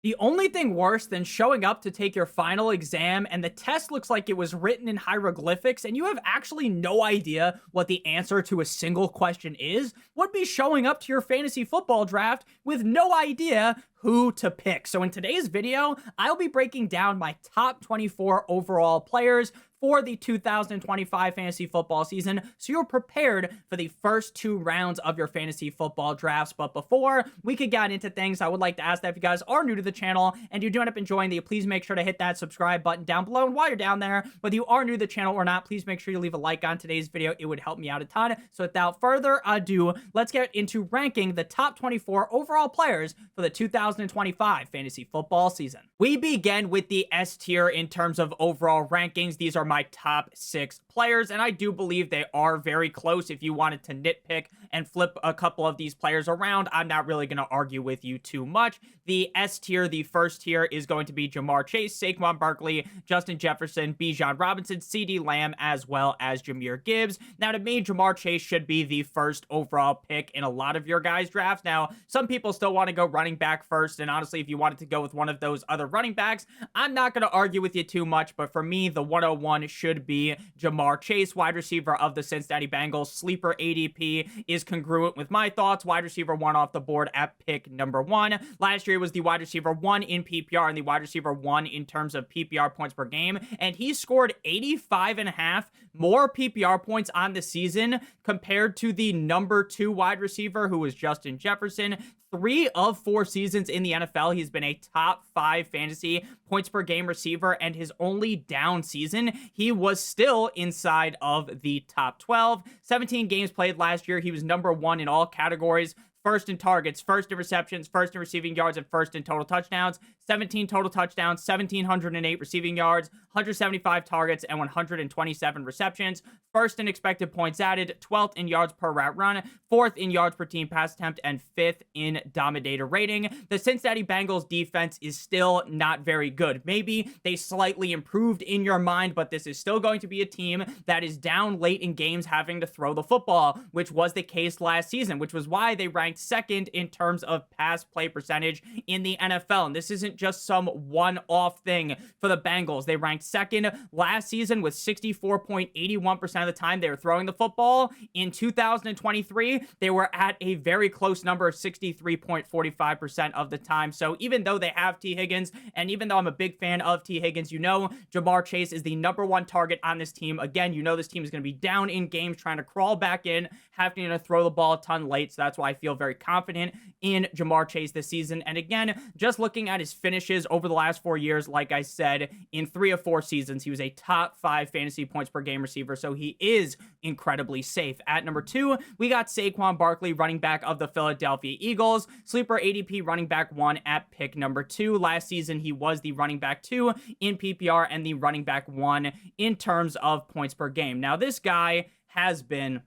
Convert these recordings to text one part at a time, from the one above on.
The only thing worse than showing up to take your final exam and the test looks like it was written in hieroglyphics and you have actually no idea what the answer to a single question is would be showing up to your fantasy football draft with no idea who to pick. So in today's video, I'll be breaking down my top 24 overall players for the 2025 fantasy football season, so you're prepared for the first 2 rounds of your fantasy football drafts. But before we could get into things, I would like to ask that if you guys are new to the channel and you do end up enjoying the, please make sure to hit that subscribe button down below. And while you're down there, whether you are new to the channel or not, please make sure you leave a like on today's video. It would help me out a ton. So without further ado, let's get into ranking the top 24 overall players for the 2025 fantasy football season. We begin with the S tier in terms of overall rankings. These are my top 6 players, and I do believe they are very close. If you wanted to nitpick and flip a couple of these players around, I'm not really going to argue with you too much. The S tier, the first tier, is going to be Ja'Marr Chase, Saquon Barkley, Justin Jefferson, Bijan Robinson, CeeDee Lamb, as well as Jahmyr Gibbs. Now, to me, Ja'Marr Chase should be the first overall pick in a lot of your guys' drafts. Now, some people still want to go running back first, and honestly, if you wanted to go with one of those other running backs, I'm not going to argue with you too much, but for me, the 101 should be Ja'Marr Chase, wide receiver of the Cincinnati Bengals. Sleeper ADP is congruent with my thoughts. Wide receiver 1 off the board at pick number 1. Last year, he was the wide receiver 1 in PPR and the wide receiver 1 in terms of PPR points per game, and he scored 85.5 more PPR points on the season compared to the number 2 wide receiver, who was Justin Jefferson. 3 of 4 seasons in the NFL, he's been a top 5 fantasy points per game receiver, and his only down season, he was still inside of the top 12. 17 games played last year, he was number 1 in all categories. First in targets, first in receptions, first in receiving yards, and first in total touchdowns. 17 total touchdowns, 1,708 receiving yards, 175 targets, and 127 receptions. First in expected points added, 12th in yards per route run, 4th in yards per team pass attempt, and 5th in dominator rating. The Cincinnati Bengals defense is still not very good. Maybe they slightly improved in your mind, but this is still going to be a team that is down late in games having to throw the football, which was the case last season, which was why they ranked second in terms of pass play percentage in the NFL. And this isn't just some one-off thing for the Bengals. They ranked second last season with 64.81% of the time they were throwing the football. In 2023, they were at a very close number of 63.45% of the time. So even though they have T. Higgins, and even though I'm a big fan of T. Higgins, you know Ja'Marr Chase is the number 1 target on this team. Again, you know this team is going to be down in games, trying to crawl back in, having to throw the ball a ton late. So that's why I feel very confident in Ja'Marr Chase this season. And again, just looking at his finishes over the last 4 years, like I said, in 3 of 4 seasons, he was a top 5 fantasy points per game receiver. So he is incredibly safe. At number 2, we got Saquon Barkley, running back of the Philadelphia Eagles. Sleeper ADP running back 1 at pick number 2. Last season, he was the running back 2 in PPR and the running back 1 in terms of points per game. Now, this guy has been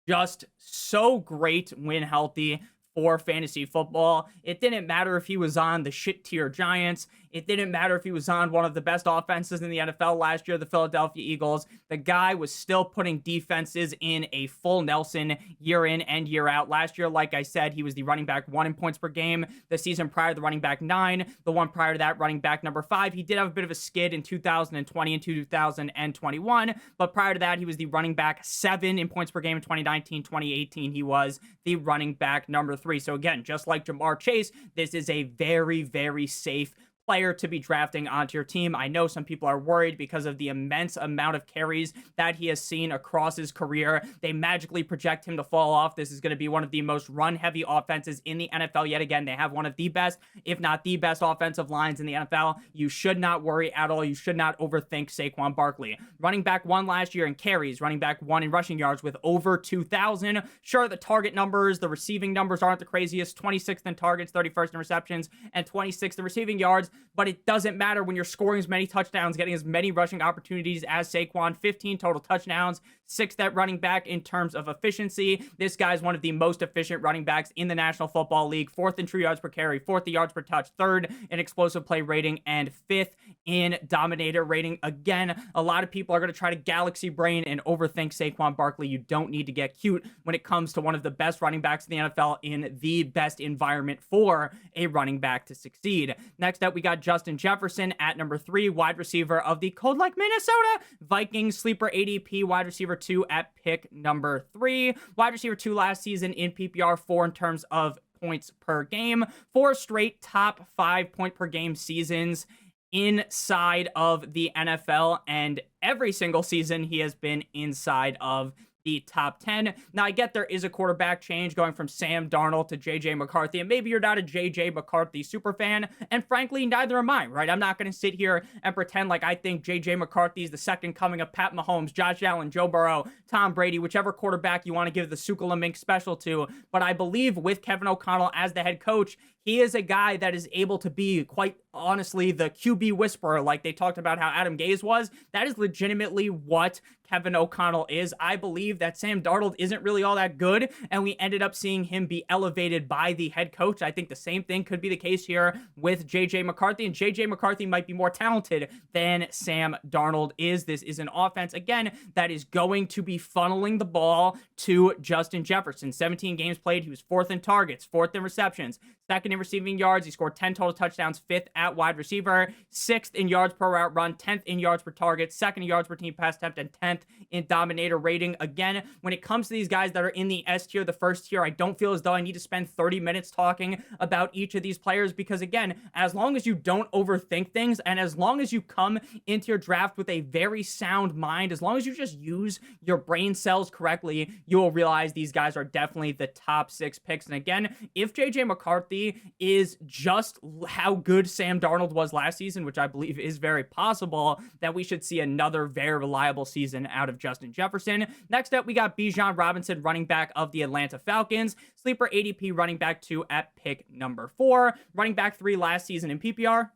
just so great when healthy for fantasy football. It didn't matter if he was on the shit tier Giants. It didn't matter if he was on one of the best offenses in the NFL last year, the Philadelphia Eagles. The guy was still putting defenses in a full Nelson year in and year out. Last year, like I said, he was the running back 1 in points per game. The season prior, the running back 9. The one prior to that, running back number 5. He did have a bit of a skid in 2020 and 2021, but prior to that, he was the running back 7 in points per game in 2019. 2018, he was the running back number 3. So again, just like Ja'Marr Chase, this is a very, very safe player to be drafting onto your team. I know some people are worried because of the immense amount of carries that he has seen across his career. They magically project him to fall off. This is going to be one of the most run-heavy offenses in the NFL yet again. They have one of the best, if not the best, offensive lines in the NFL. You should not worry at all. You should not overthink Saquon Barkley. Running back 1 last year in carries, running back 1 in rushing yards with over 2,000. Sure, the target numbers, the receiving numbers aren't the craziest. 26th in targets, 31st in receptions, and 26th in receiving yards. but it doesn't matter when you're scoring as many touchdowns, getting as many rushing opportunities as Saquon. 15 total touchdowns, 6th at running back in terms of efficiency. This guy's one of the most efficient running backs in the National Football League. 4th in true yards per carry, 4th in yards per touch, 3rd in explosive play rating, and 5th in dominator rating. Again, a lot of people are going to try to galaxy brain and overthink Saquon Barkley. You don't need to get cute when it comes to one of the best running backs in the NFL in the best environment for a running back to succeed. Next up, we got Justin Jefferson at number 3, wide receiver of the cold like Minnesota Vikings, sleeper ADP, wide receiver 2 at pick number 3. Wide receiver 2 last season in PPR, 4 in terms of points per game, 4 straight top 5 point per game seasons inside of the NFL, and every single season he has been inside of the top 10. Now, I get there is a quarterback change going from Sam Darnold to JJ McCarthy, and maybe you're not a JJ McCarthy super fan, and frankly, neither am I, right? I'm not going to sit here and pretend like I think JJ McCarthy is the second coming of Pat Mahomes, Josh Allen, Joe Burrow, Tom Brady, whichever quarterback you want to give the Sukalamink special to, but I believe with Kevin O'Connell as the head coach, he is a guy that is able to be, quite honestly, the QB whisperer, like they talked about how Adam Gase was. That is legitimately what Kevin O'Connell is. I believe that Sam Darnold isn't really all that good, and we ended up seeing him be elevated by the head coach. I think the same thing could be the case here with JJ McCarthy, and JJ McCarthy might be more talented than Sam Darnold is. This is an offense, again, that is going to be funneling the ball to Justin Jefferson. 17 games played, he was 4th in targets, 4th in receptions, 2nd in receiving yards. He scored 10 total touchdowns, 5th at wide receiver, 6th in yards per route run, 10th in yards per target, 2nd in yards per team pass attempt, and 10th in dominator rating. Again, when it comes to these guys that are in the S tier, the first tier, I don't feel as though I need to spend 30 minutes talking about each of these players because, again, as long as you don't overthink things and as long as you come into your draft with a very sound mind, as long as you just use your brain cells correctly, you will realize these guys are definitely the top 6 picks. And again, if JJ McCarthy is just how good Sam Darnold was last season, which I believe is very possible, that we should see another very reliable season out of Justin Jefferson. Next up, we got Bijan Robinson, running back of the Atlanta Falcons, sleeper ADP running back 2 at pick number 4, running back 3 last season in PPR,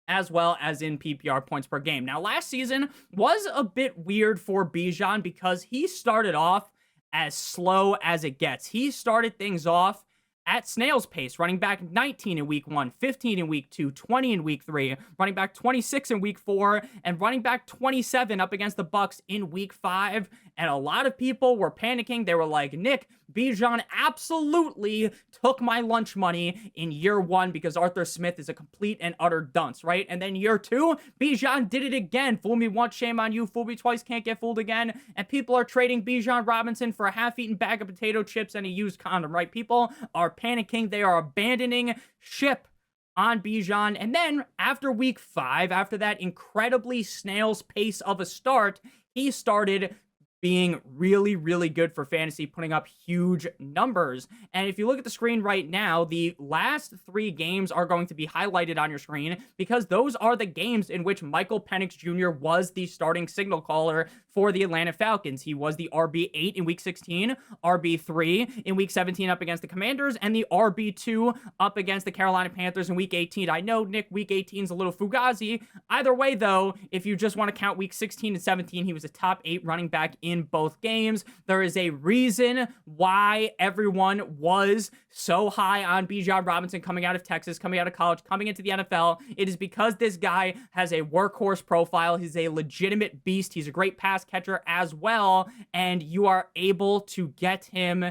as well as in PPR points per game. Now, last season was a bit weird for Bijan because he started off as slow as it gets. He started things off at snail's pace, running back 19 in week 1, 15 in week 2, 20 in week 3, running back 26 in week 4, and running back 27 up against the Bucs in week 5. And a lot of people were panicking. They were like, Nick, Bijan absolutely took my lunch money in year 1 because Arthur Smith is a complete and utter dunce, right? And then year 2, Bijan did it again. Fool me once, shame on you. Fool me twice, can't get fooled again. And people are trading Bijan Robinson for a half-eaten bag of potato chips and a used condom, right? People are panicking. They are abandoning ship on Bijan. And then after week 5, after that incredibly snail's pace of a start, he started being really, really good for fantasy, putting up huge numbers. And if you look at the screen right now, the last 3 games are going to be highlighted on your screen because those are the games in which Michael Penix Jr. was the starting signal caller for the Atlanta Falcons. He was the RB8 in week 16, RB3 in week 17 up against the Commanders, and the RB2 up against the Carolina Panthers in week 18. I know, Nick, week 18 is a little fugazi. Either way, though, if you just want to count week 16 and 17, he was a top 8 running back in both games. There is a reason why everyone was so high on Bijan Robinson coming out of Texas, coming out of college, coming into the NFL. It is because this guy has a workhorse profile. He's a legitimate beast. He's a great pass catcher as well, and you are able to get him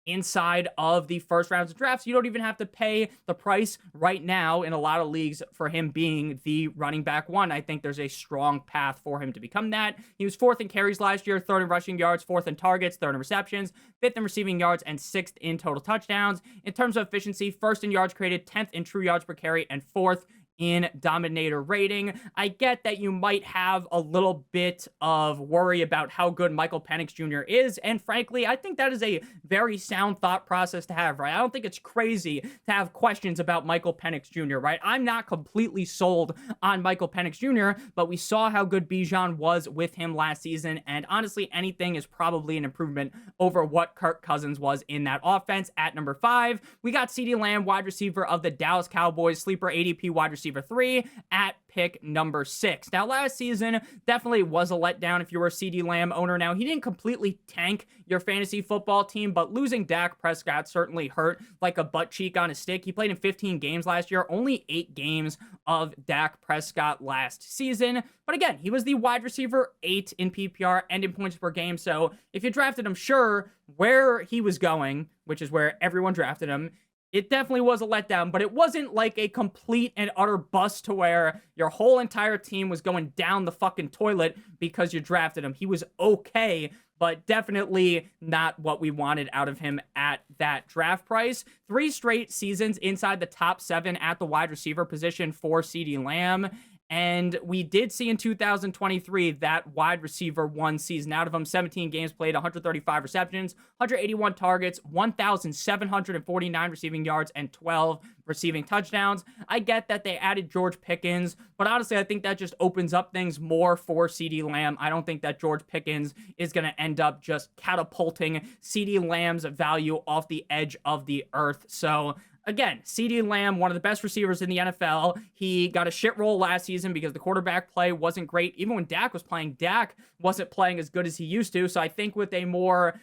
inside of the first rounds of drafts. You don't even have to pay the price right now in a lot of leagues for him being the running back 1. I think there's a strong path for him to become that. He was 4th in carries last year, 3rd in rushing yards, 4th in targets, 3rd in receptions, 5th in receiving yards, and 6th in total touchdowns. In terms of efficiency, 1st in yards created, 10th in true yards per carry, and 4th in dominator rating. I get that you might have a little bit of worry about how good Michael Penix Jr. is, and frankly, I think that is a very sound thought process to have, right? I don't think it's crazy to have questions about Michael Penix Jr., right? I'm not completely sold on Michael Penix Jr., but we saw how good Bijan was with him last season, and honestly, anything is probably an improvement over what Kirk Cousins was in that offense. At number 5, we got CeeDee Lamb, wide receiver of the Dallas Cowboys, sleeper ADP wide receiver receiver 3 at pick number 6. Now, last season definitely was a letdown if you were a CeeDee Lamb owner. Now, he didn't completely tank your fantasy football team, but losing Dak Prescott certainly hurt like a butt cheek on a stick. He played in 15 games last year, only 8 games of Dak Prescott last season. But again, he was the wide receiver 8 in PPR and in points per game. So if you drafted him, sure, where he was going, which is where everyone drafted him, it definitely was a letdown, but it wasn't like a complete and utter bust to where your whole entire team was going down the fucking toilet because you drafted him. He was okay, but definitely not what we wanted out of him at that draft price. 3 straight seasons inside the top 7 at the wide receiver position for CeeDee Lamb. And we did see in 2023 that wide receiver 1 season out of him. 17 games played, 135 receptions, 181 targets, 1,749 receiving yards, and 12 receiving touchdowns. I get that they added George Pickens, but honestly, I think that just opens up things more for CeeDee Lamb. I don't think that George Pickens is going to end up just catapulting CeeDee Lamb's value off the edge of the earth. So again, CeeDee Lamb, one of the best receivers in the NFL. He got a shit roll last season because the quarterback play wasn't great. Even when Dak was playing, Dak wasn't playing as good as he used to. So I think with a more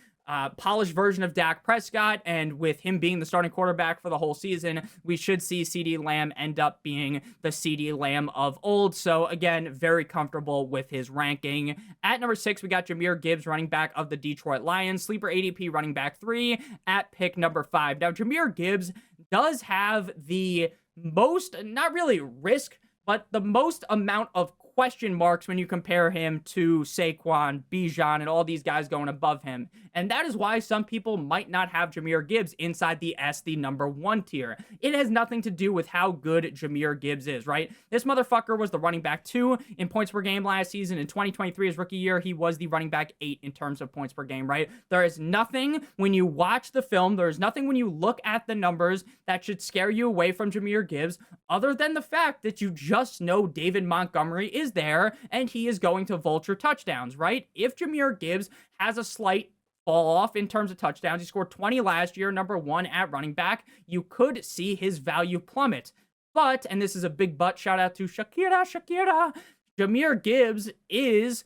polished version of Dak Prescott, and with him being the starting quarterback for the whole season, we should see CeeDee Lamb end up being the CeeDee Lamb of old. So again, very comfortable with his ranking. At number 6, we got Jahmyr Gibbs, running back of the Detroit Lions, sleeper ADP running back 3 at pick number 5. Now, Jahmyr Gibbs does have the most, not really risk, but the most amount of question marks when you compare him to Saquon, Bijan, and all these guys going above him. And that is why some people might not have Jahmyr Gibbs inside the number 1 tier. It has nothing to do with how good Jahmyr Gibbs is, right? This motherfucker was the running back 2 in points per game last season. In 2023, his rookie year, he was the running back 8 in terms of points per game, right? There is nothing when you watch the film, there is nothing when you look at the numbers that should scare you away from Jahmyr Gibbs, other than the fact that you just know David Montgomery is there and he is going to vulture touchdowns, right? If Jahmyr Gibbs has a slight fall off in terms of touchdowns, he scored 20 last year, number 1 at running back, you could see his value plummet. But, and this is a big but, shout out to Shakira, Jahmyr Gibbs is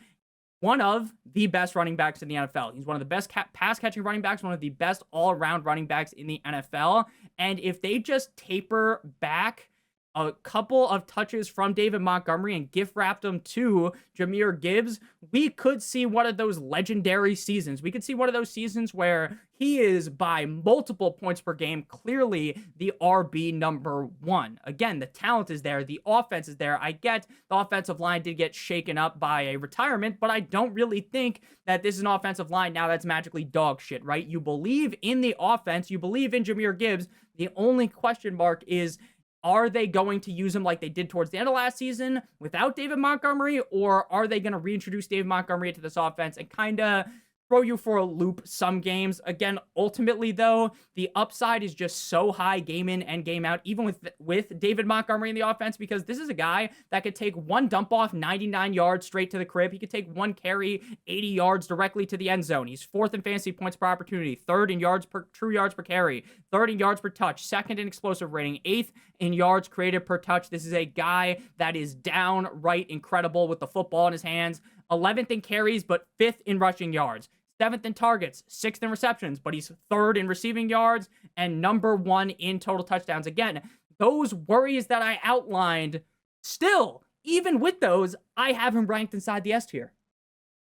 one of the best running backs in the NFL. He's one of the best pass-catching running backs, one of the best all-around running backs in the NFL. And if they just taper back a couple of touches from David Montgomery and gift wrapped them to Jahmyr Gibbs, we could see one of those legendary seasons. We could see one of those seasons where he is, by multiple points per game, clearly the RB number 1. Again, the talent is there. The offense is there. I get the offensive line did get shaken up by a retirement, but I don't really think that this is an offensive line now that's magically dog shit, right? You believe in the offense. You believe in Jahmyr Gibbs. The only question mark is, are they going to use him like they did towards the end of last season without David Montgomery, or are they going to reintroduce David Montgomery into this offense and kind of throw you for a loop some games? Again, ultimately, though, the upside is just so high game in and game out, even with David Montgomery in the offense, because this is a guy that could take one dump off 99 yards straight to the crib. He could take one carry 80 yards directly to the end zone. He's 4th in fantasy points per opportunity, 3rd in true yards per carry, 3rd in yards per touch, 2nd in explosive rating, 8th in yards created per touch. This is a guy that is downright incredible with the football in his hands. 11th in carries, but 5th in rushing yards. 7th in targets, 6th in receptions, but he's 3rd in receiving yards and number 1 in total touchdowns. Again, those worries that I outlined, still, even with those, I have him ranked inside the S tier.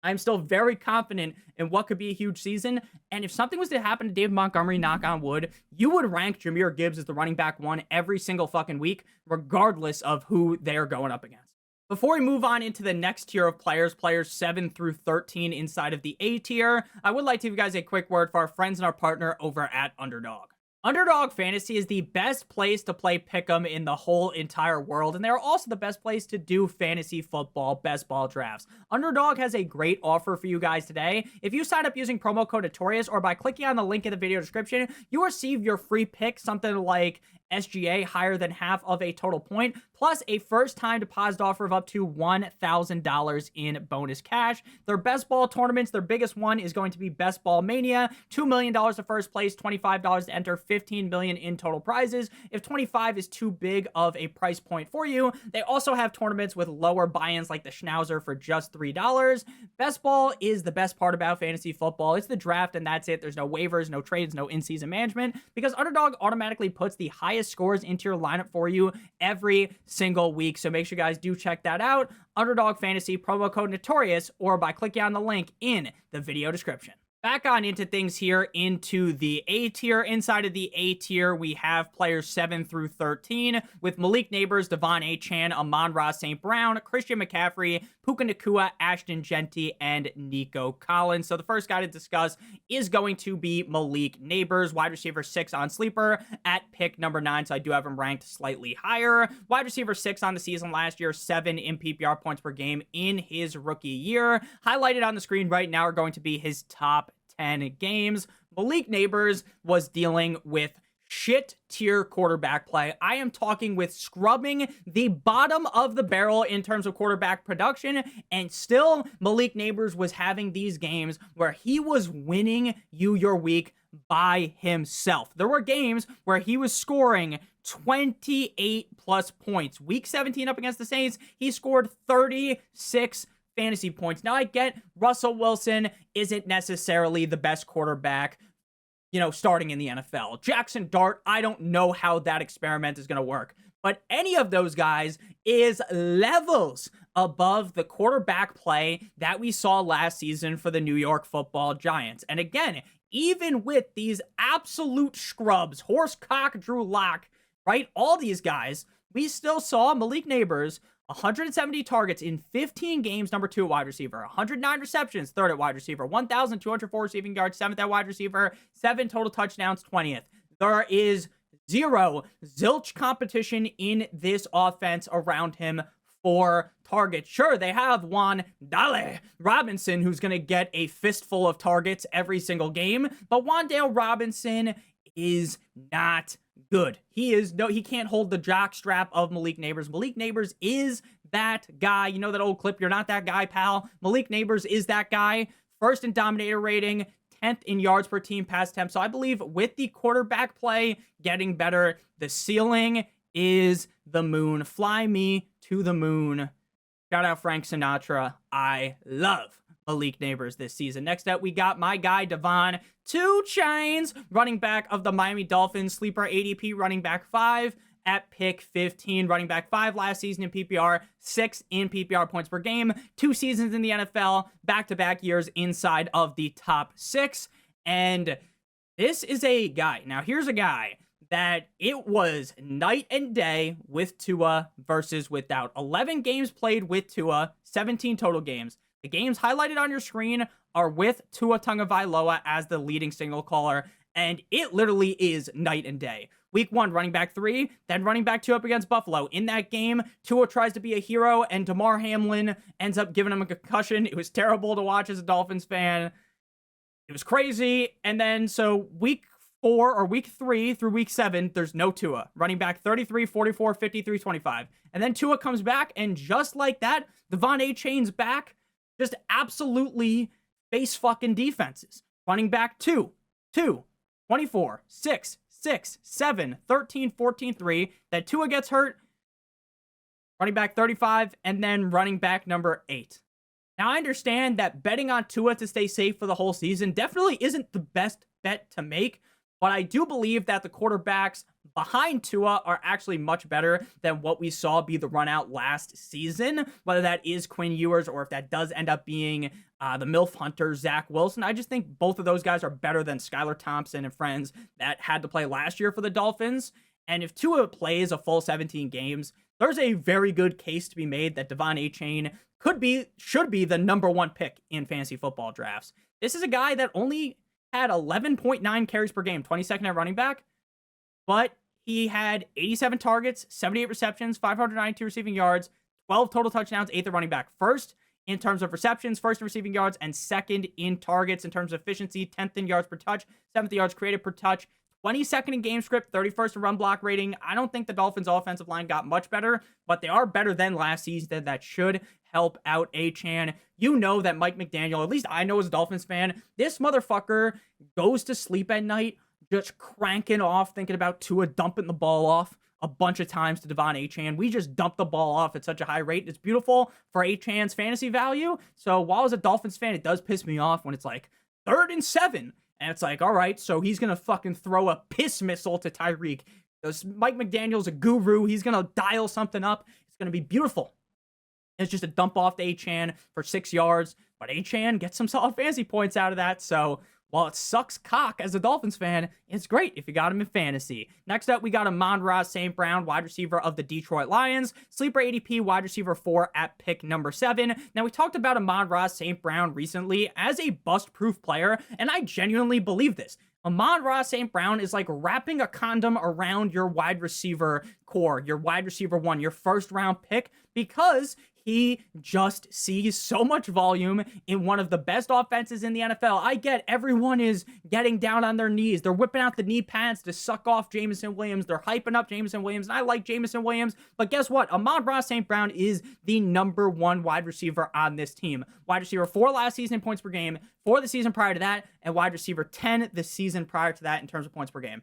I'm still very confident in what could be a huge season. And if something was to happen to David Montgomery, knock on wood, you would rank Jahmyr Gibbs as the running back 1 every single fucking week, regardless of who they're going up against. Before we move on into the next tier of players 7 through 13 inside of the A tier, I would like to give you guys a quick word for our friends and our partner over at Underdog. Underdog Fantasy is the best place to play Pick'em in the whole entire world, and they're also the best place to do fantasy football best ball drafts. Underdog has a great offer for you guys today. If you sign up using promo code Notorious or by clicking on the link in the video description, you receive your free pick, something like SGA higher than half of a total point, plus a first-time deposit offer of up to $1,000 in bonus cash. Their best ball tournaments, their biggest one is going to be Best Ball Mania, $2 million to first place, $25 to enter, $15 million in total prizes. If 25 is too big of a price point for you, they also have tournaments with lower buy-ins like the Schnauzer for just $3. Best ball is the best part about fantasy football. It's the draft, and that's it. There's no waivers, no trades, no in-season management, because Underdog automatically puts the highest scores into your lineup for you every single week. So make sure you guys do check that out. Underdog Fantasy, promo code Notorious, or by clicking on the link in the video description. Back on into things here, into the A tier. Inside of the A tier, we have players 7 through 13 with Malik Neighbors, Devon Achane, Amon-Ra St. Brown, Christian McCaffrey, Puka Nacua, Ashton Genty, and Nico Collins. So the first guy to discuss is going to be Malik Neighbors, wide receiver 6 on Sleeper at pick number 9. So I do have him ranked slightly higher. Wide receiver 6 on the season last year, 7 in PPR points per game in his rookie year. Highlighted on the screen right now are going to be his top 10 games. Malik Neighbors was dealing with shit tier quarterback play. I am talking with scrubbing the bottom of the barrel in terms of quarterback production, and still Malik Neighbors was having these games where he was winning you your week by himself. There were games where he was scoring 28 plus points. Week 17 up against the Saints, he scored 36 fantasy points. Now I get Russell Wilson isn't necessarily the best quarterback, starting in the NFL. Jackson Dart, I don't know how that experiment is going to work. But any of those guys is levels above the quarterback play that we saw last season for the New York Football Giants. And again, even with these absolute scrubs, Horsecock, Drew Lock, right? All these guys, we still saw Malik Neighbors 170 targets in 15 games, number 2 at wide receiver. 109 receptions, 3rd at wide receiver. 1,204 receiving yards, 7th at wide receiver. 7 total touchdowns, 20th. There is zero zilch competition in this offense around him for targets. Sure, they have Juan Dale Robinson, who's going to get a fistful of targets every single game, but Wandale Robinson is not good. He can't hold the jock strap of Malik Neighbors. Malik Neighbors is that guy. You know that old clip, "You're not that guy, pal"? Malik Neighbors is that guy. 1st in dominator rating, 10th in yards per team pass attempt. So I believe with the quarterback play getting better, the ceiling is the moon. Fly me to the moon. Shout out Frank Sinatra. I love Malik Neighbors this season. Next up, we got my guy, Devon 2 Chainz, running back of the Miami Dolphins, sleeper ADP, running back 5 at pick 15. Running back 5 last season in PPR, 6 in PPR points per game, 2 seasons in the NFL, back-to-back years inside of the top 6. And this is a guy. Now, here's a guy that it was night and day with Tua versus without. 11 games played with Tua, 17 total games. The games highlighted on your screen are with Tua Tagovailoa as the leading signal caller, and it literally is night and day. Week 1, running back 3, then running back 2 up against Buffalo. In that game, Tua tries to be a hero, and Damar Hamlin ends up giving him a concussion. It was terrible to watch as a Dolphins fan. It was crazy. And then, so week 4 or week 3 through week 7, there's no Tua. Running back 33, 44, 53, 25. And then Tua comes back, and just like that, Devon Achane's back. Just absolutely face fucking defenses. Running back 2, 24, 6, 7, 13, 14, 3. That Tua gets hurt. Running back 35, and then running back number 8. Now, I understand that betting on Tua to stay safe for the whole season definitely isn't the best bet to make, but I do believe that the quarterbacks behind Tua are actually much better than what we saw be the run out last season, whether that is Quinn Ewers or if that does end up being the MILF Hunter, Zach Wilson. I just think both of those guys are better than Skylar Thompson and friends that had to play last year for the Dolphins. And if Tua plays a full 17 games, there's a very good case to be made that Devon Achane should be the number 1 pick in fantasy football drafts. This is a guy that only had 11.9 carries per game, 22nd at running back, but he had 87 targets, 78 receptions, 592 receiving yards, 12 total touchdowns, 8th at running back. 1st in terms of receptions, 1st in receiving yards, and 2nd in targets in terms of efficiency, 10th in yards per touch, 7th yards created per touch, 22nd in game script, 31st in run block rating. I don't think the Dolphins' offensive line got much better, but they are better than last season. That should help out Achane. You know that Mike McDaniel, at least I know as a Dolphins fan, this motherfucker goes to sleep at night just cranking off, thinking about Tua dumping the ball off a bunch of times to Devon Achane. We just dump the ball off at such a high rate. It's beautiful for Achane's fantasy value. So while as a Dolphins fan, it does piss me off when it's like 3rd and 7. And it's like, all right, so he's going to fucking throw a piss missile to Tyreek. Mike McDaniel's a guru. He's going to dial something up. It's going to be beautiful. It's just a dump off to Achane for 6 yards. But Achane gets some solid fantasy points out of that. So while it sucks cock as a Dolphins fan, it's great if you got him in fantasy. Next up, we got Amon-Ra St. Brown, wide receiver of the Detroit Lions. Sleeper ADP, wide receiver 4 at pick number 7. Now, we talked about Amon-Ra St. Brown recently as a bust-proof player, and I genuinely believe this. Amon-Ra St. Brown is like wrapping a condom around your wide receiver core, your wide receiver 1, your first-round pick, because he just sees so much volume in one of the best offenses in the NFL. I get everyone is getting down on their knees. They're whipping out the knee pads to suck off Jameson Williams. They're hyping up Jameson Williams, and I like Jameson Williams. But guess what? Amon-Ra St. Brown is the number 1 wide receiver on this team. Wide receiver 4 last season in points per game, 4 the season prior to that, and wide receiver 10 the season prior to that in terms of points per game.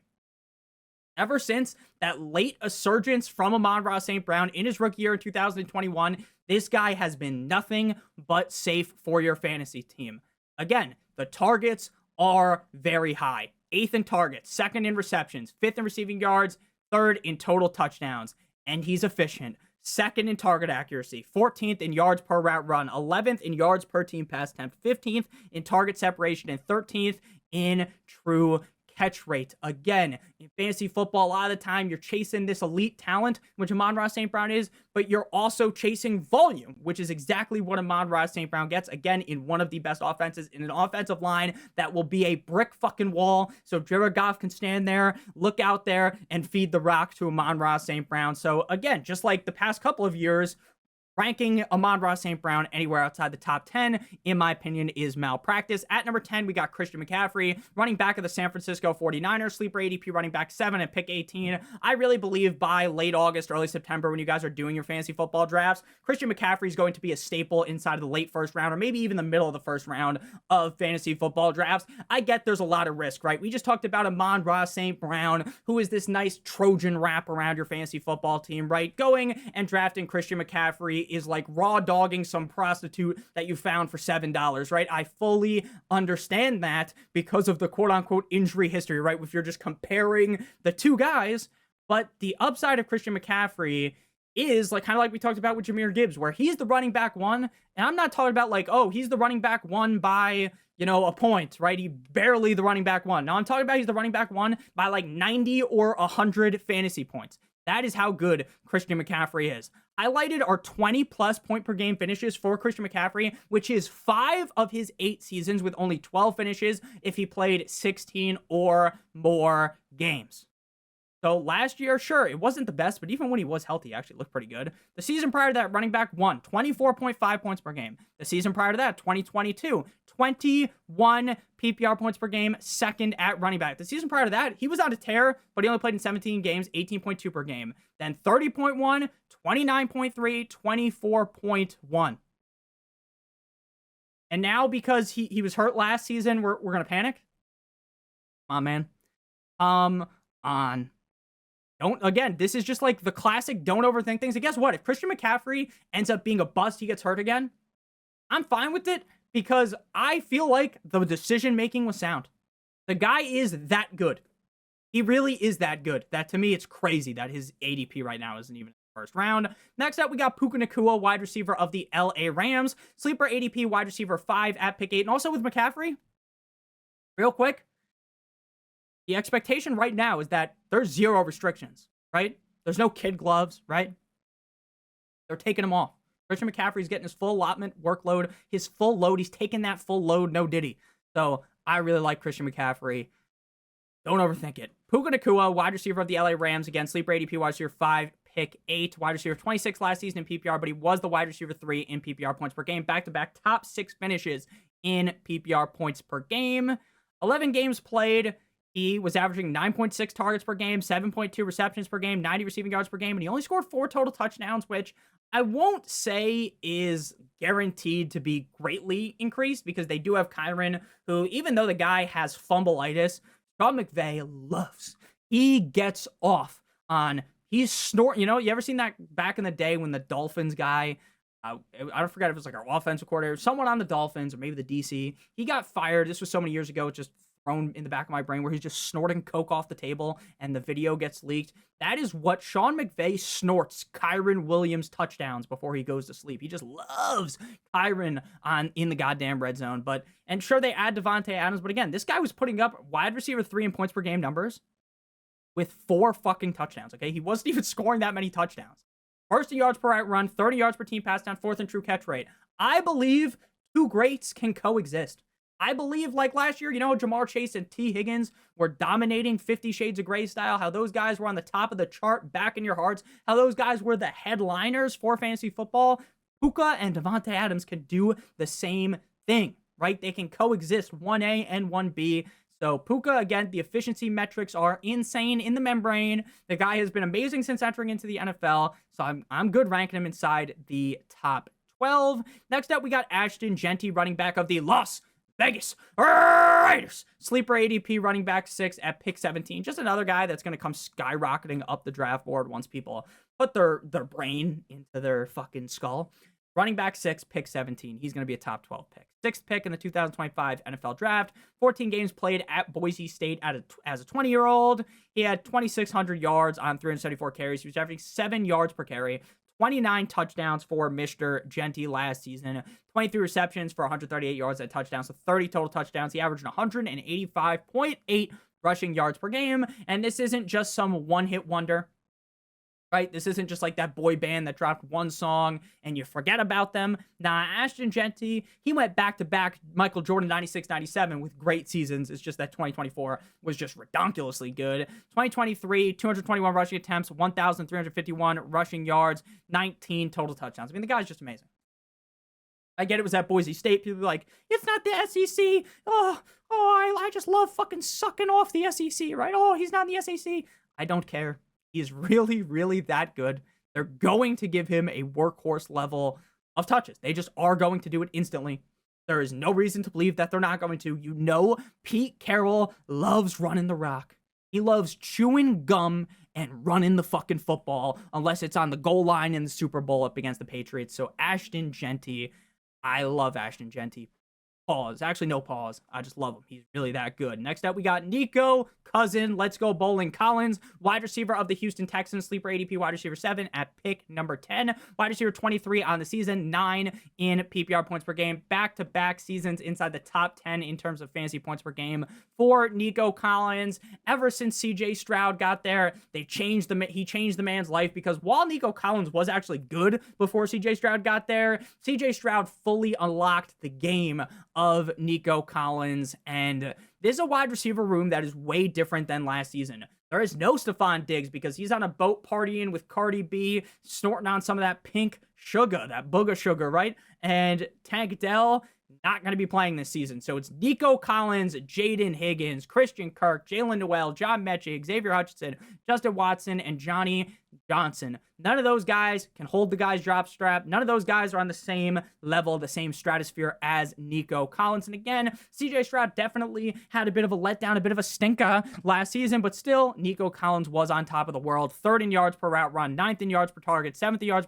Ever since that late resurgence from Amon-Ra St. Brown in his rookie year in 2021, this guy has been nothing but safe for your fantasy team. Again, the targets are very high. 8th in targets, 2nd in receptions, 5th in receiving yards, 3rd in total touchdowns. And he's efficient. 2nd in target accuracy, 14th in yards per route run, 11th in yards per team pass attempt, 15th in target separation, and 13th in true catch rate. Again, in fantasy football, a lot of the time you're chasing this elite talent, which Amon-Ra St. Brown is, but you're also chasing volume, which is exactly what Amon-Ra St. Brown gets, again, in one of the best offenses, in an offensive line that will be a brick fucking wall, so Jared Goff can stand there, look out there, and feed the rock to Amon-Ra St. Brown. So again, just like the past couple of years, ranking Amon-Ra St. Brown anywhere outside the top 10, in my opinion, is malpractice. At number 10, we got Christian McCaffrey, running back of the San Francisco 49ers, sleeper ADP running back 7 at pick 18. I really believe by late August, early September, when you guys are doing your fantasy football drafts, Christian McCaffrey is going to be a staple inside of the late first round, or maybe even the middle of the first round of fantasy football drafts. I get there's a lot of risk, right? We just talked about Amon-Ra St. Brown, who is this nice Trojan wrap around your fantasy football team, right? Going and drafting Christian McCaffrey is like raw dogging some prostitute that you found for $7, right? I fully understand that because of the quote-unquote injury history, right? If you're just comparing the two guys, but the upside of Christian McCaffrey is like kind of like we talked about with Jahmyr Gibbs, where he's the running back 1, and I'm not talking about like, oh, he's the running back 1 by, you know, a point, right? He barely the running back 1. No, I'm talking about he's the running back 1 by like 90 or 100 fantasy points. That is how good Christian McCaffrey is. Highlighted are 20-plus point per game finishes for Christian McCaffrey, which is 5 of his 8 seasons with only 12 finishes if he played 16 or more games. So last year, sure, it wasn't the best, but even when he was healthy, he actually looked pretty good. The season prior to that, running back 1, 24.5 points per game. The season prior to that, 2022, 21 PPR points per game, 2nd at running back. The season prior to that, he was on a tear, but he only played in 17 games, 18.2 per game. Then 30.1, 29.3, 24.1. And now, because he was hurt last season, we're going to panic? Come on, man. Come on. Again, this is just like the classic don't overthink things. And guess what? If Christian McCaffrey ends up being a bust, he gets hurt again, I'm fine with it because I feel like the decision-making was sound. The guy is that good. He really is that good. That, to me, it's crazy that his ADP right now isn't even in the first round. Next up, we got Puka Nacua, wide receiver of the LA Rams. Sleeper ADP, wide receiver 5 at pick 8. And also with McCaffrey, real quick, the expectation right now is that there's 0 restrictions, right? There's no kid gloves, right? They're taking them off. Christian McCaffrey's getting his full allotment workload, his full load. He's taking that full load, no diddy. So I really like Christian McCaffrey. Don't overthink it. Puka Nacua, wide receiver of the LA Rams. Again, sleeper ADP, wide receiver 5, pick 8. Wide receiver 26 last season in PPR, but he was the wide receiver 3 in PPR points per game. Back-to-back top 6 finishes in PPR points per game. 11 games played. He was averaging 9.6 targets per game, 7.2 receptions per game, 90 receiving yards per game, and he only scored 4 total touchdowns, which I won't say is guaranteed to be greatly increased because they do have Kyron, who, even though the guy has fumbleitis, Sean McVay loves. He gets off on, he's snorting. You know, you ever seen that back in the day when the Dolphins guy, I don't forget if it was like our offensive coordinator, someone on the Dolphins or maybe the DC, he got fired. This was so many years ago, just thrown in the back of my brain, where he's just snorting coke off the table and the video gets leaked. That is what Sean McVay snorts Kyron Williams touchdowns before he goes to sleep. He just loves Kyron in the goddamn red zone. And sure, they add Devontae Adams, but again, this guy was putting up wide receiver 3 in points per game numbers with 4 fucking touchdowns, okay? He wasn't even scoring that many touchdowns. First in yards per route run, 30 yards per team pass down, 4th in true catch rate. I believe two greats can coexist. I believe, like last year, you know, Jamar Chase and T. Higgins were dominating 50 Shades of Grey style, how those guys were on the top of the chart, back in your hearts, how those guys were the headliners for fantasy football. Puka and Devontae Adams can do the same thing, right? They can coexist 1A and 1B. So Puka, again, the efficiency metrics are insane in the membrane. The guy has been amazing since entering into the NFL, so I'm good ranking him inside the top 12. Next up, we got Ashton Jeanty, running back of the Las Vegas Raiders. Sleeper ADP running back 6 at pick 17. Just another guy that's going to come skyrocketing up the draft board once people put their brain into their fucking skull. Running back 6, pick 17. He's going to be a top 12 pick. 6th pick in the 2025 NFL Draft. 14 games played at Boise State as a 20-year-old. He had 2,600 yards on 374 carries. He was averaging 7 yards per carry. 29 touchdowns for Mr. Jeanty last season. 23 receptions for 138 yards and touchdowns. So 30 total touchdowns. He averaged 185.8 rushing yards per game. And this isn't just some one-hit wonder, right? This isn't just like that boy band that dropped one song and you forget about them. Nah, Ashton Jeanty, he went back-to-back Michael Jordan 96-97 with great seasons. It's just that 2024 was just redonkulously good. 2023, 221 rushing attempts, 1,351 rushing yards, 19 total touchdowns. I mean, the guy's just amazing. I get it was at Boise State. People are like, it's not the SEC. I just love fucking sucking off the SEC, right? Oh, he's not in the SEC. I don't care. He's really, really that good. They're going to give him a workhorse level of touches. They just are going to do it instantly. There is no reason to believe that they're not going to. You know, Pete Carroll loves running the rock. He loves chewing gum and running the fucking football, unless it's on the goal line in the Super Bowl up against the Patriots. So Ashton Jeanty, I love Ashton Jeanty. Pause. Actually, no pause. I just love him. He's really that good. Next up, we got Nico Cousin. Let's go Bowling Collins, wide receiver of the Houston Texans, sleeper ADP wide receiver 7 at pick number 10. Wide receiver 23 on the season, 9 in PPR points per game. Back-to-back seasons inside the top 10 in terms of fantasy points per game for Nico Collins. Ever since CJ Stroud got there, he changed the man's life, because while Nico Collins was actually good before CJ Stroud got there, CJ Stroud fully unlocked the game of Nico Collins, and this is a wide receiver room that is way different than last season. There is no Stephon Diggs because he's on a boat partying with Cardi B, snorting on some of that pink sugar, that booger sugar, right? And Tank Dell, not going to be playing this season. So it's Nico Collins, Jaden Higgins, Christian Kirk, Jalen Noel, John Mechie, Xavier Hutchinson, Justin Watson, and Johnny Johnson. None of those guys can hold the guy's drop strap. None of those guys are on the same level, the same stratosphere as Nico Collins. And again, CJ Stroud definitely had a bit of a letdown, a bit of a stinker last season, but still, Nico Collins was on top of the world. 3rd in yards per route run, 9th in yards per target, 7th in yards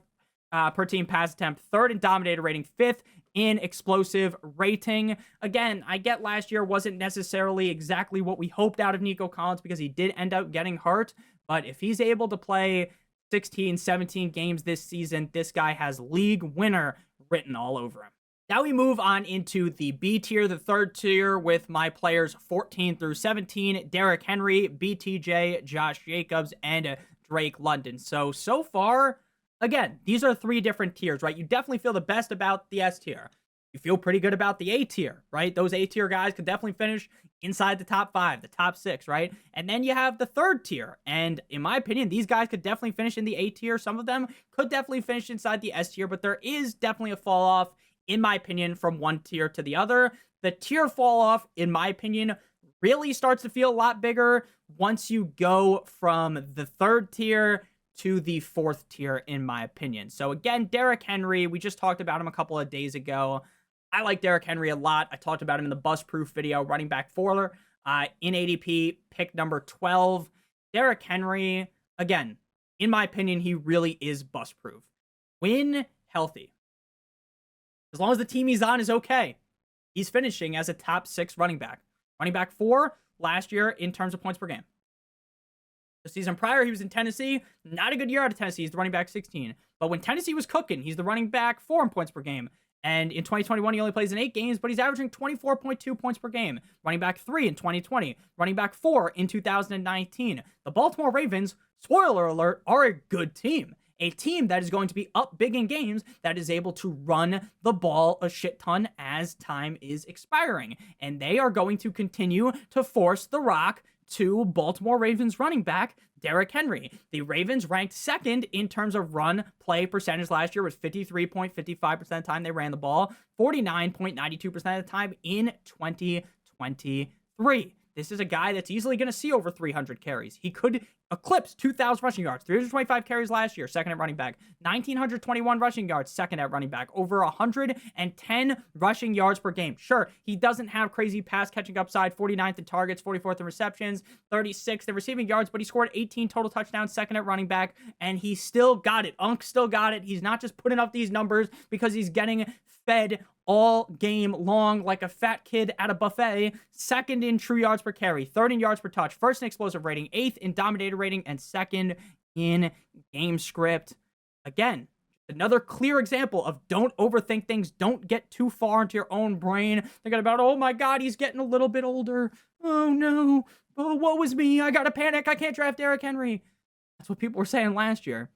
per team pass attempt, 3rd in dominator rating, 5th in explosive rating. Again, I get last year wasn't necessarily exactly what we hoped out of Nico Collins because he did end up getting hurt, but if he's able to play 16, 17 games this season, this guy has league winner written all over him. Now we move on into the B tier, the 3rd tier, with my players 14 through 17, Derrick Henry, BTJ, Josh Jacobs, and Drake London. So far, again, these are 3 different tiers, right? You definitely feel the best about the S tier. You feel pretty good about the A tier, right? Those A tier guys could definitely finish inside the top 5, the top 6, right? And then you have the 3rd tier. And in my opinion, these guys could definitely finish in the A tier. Some of them could definitely finish inside the S tier, but there is definitely a fall off, in my opinion, from one tier to the other. The tier fall off, in my opinion, really starts to feel a lot bigger once you go from the third tier to the fourth tier, in my opinion. So again, Derrick Henry, we just talked about him a couple of days ago. I like Derrick Henry a lot. I talked about him in the Bust Proof video, running back 4 in ADP, pick number 12. Derrick Henry, again, in my opinion, he really is bust proof. When healthy, as long as the team he's on is okay, he's finishing as a top 6 running back. Running back 4 last year in terms of points per game. The season prior, he was in Tennessee. Not a good year out of Tennessee. He's the running back 16. But when Tennessee was cooking, he's the running back 4 in points per game. And in 2021, he only plays in 8 games, but he's averaging 24.2 points per game. Running back 3 in 2020. Running back 4 in 2019. The Baltimore Ravens, spoiler alert, are a good team. A team that is going to be up big in games, that is able to run the ball a shit ton as time is expiring. And they are going to continue to force the rock to Baltimore Ravens running back Derrick Henry. The Ravens ranked second in terms of run play percentage last year with 53.55% of the time they ran the ball, 49.92% of the time in 2023. This is a guy that's easily going to see over 300 carries. He could eclipse 2,000 rushing yards, 325 carries last year, second at running back, 1,921 rushing yards, second at running back, over 110 rushing yards per game. Sure, he doesn't have crazy pass catching upside, 49th in targets, 44th in receptions, 36th in receiving yards, but he scored 18 total touchdowns, second at running back, and he still got it. Unc still got it. He's not just putting up these numbers because he's getting fed all game long like a fat kid at a buffet. Second in true yards per carry, third in yards per touch, first in explosive rating, 8th in dominator rating, and second in game script. Again, another clear example of don't overthink things. Don't get too far into your own brain thinking about, oh my God, he's getting a little bit older. Oh no. Oh, woe is me. I gotta panic. I can't draft Derrick Henry. That's what people were saying last year.